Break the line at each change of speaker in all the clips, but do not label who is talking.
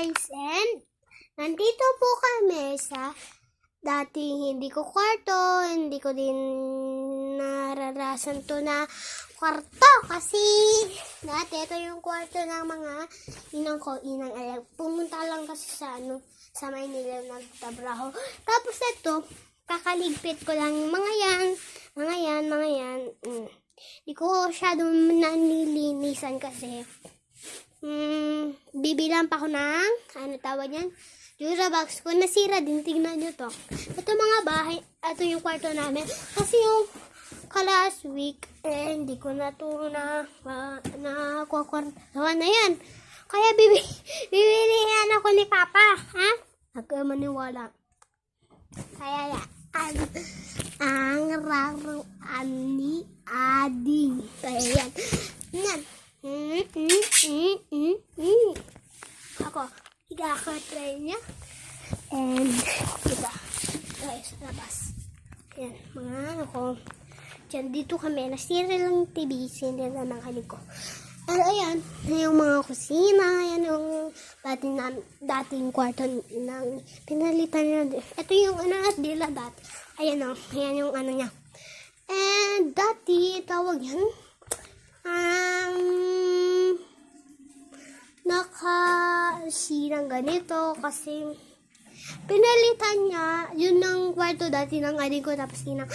guys, and nandito po kami sa dati hindi ko kwarto, hindi ko din nararasan to na kwarto kasi dati ito yung kwarto ng mga inang ko, inang alam. Pumunta lang kasi sa sa Maynila nagtabraho. Tapos ito, kakaligpit ko lang mga yan. Di ko masyadong nanilinisan kasi bibilang pa ako ng, tawag yan? Durabox ko, nasira din, tignan nyo to. Ito mga bahay, ito yung kwarto namin. Kasi yung last week, hindi ko na ito kwartuhan na yan. Kaya bibilihan ako ni Papa, ha? Huwag ka maniwala. Kaya ang raruan ni Ading. Kaya yan. Yan. Ako, ikakatry niya. And, diba? Guys, labas. Yan, mga ako. Diyan, dito kami. Nasira lang yung TV. Sinira ng halig ko. Pero ayan, yung mga kusina. Yan yung dating kwarto ng pinalitan nila. Ito yung dila dati. Ayan o. Ayan yung niya. And, dati, tawag yan. Nakasirang ganito kasi pinalitan niya yun ng kwarto dati ng adik ko tapos doon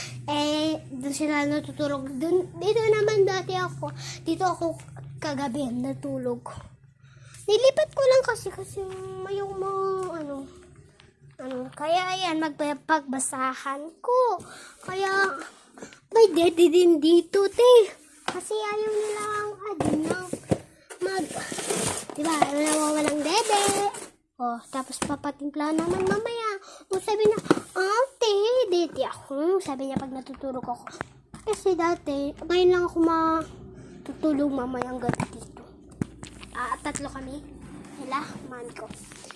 sila natutulog dito naman dati ako dito ako kagabi natulog. Nilipat ko lang kasi yung mga kaya ayan magpagbasahan ko kaya may dede din dito kasi ayaw nila ang diba, nawawalang dede. Tapos papatimpla naman mamaya. Sabi niya, ate, dede ako. Sabi niya pag natutulog ako. Kasi dati, ngayon lang ako matutulog mamayang gabi dito. 3 kami. Mami ko.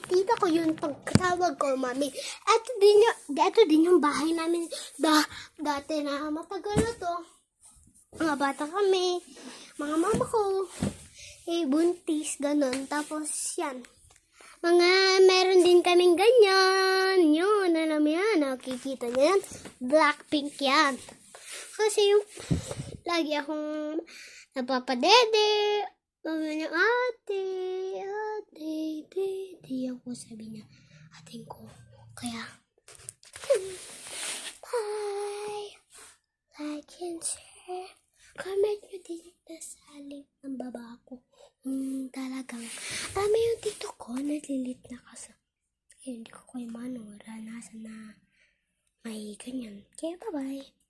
Tita ko yun pagkatawag ko, mami. Ito din yung bahay namin dati na matagal na to. Mga bata kami. Mga mama ko. Buntis, ganun. Tapos, yan. Meron din kaming ganyan. Yun, alam yan. Nakikita niyo yan. Blackpink yan. Kasi yung, lagi akong napapadede. Mami niya, ate, dede ako. Sabi niya, ating ko. Kaya, bye. Like and share. Comment nyo din na sa link ng baba ko. Talagang, dami yung tito ko, nalilit na kasi. Hindi ko kayo naranasan na may ganyan. Kaya bye-bye.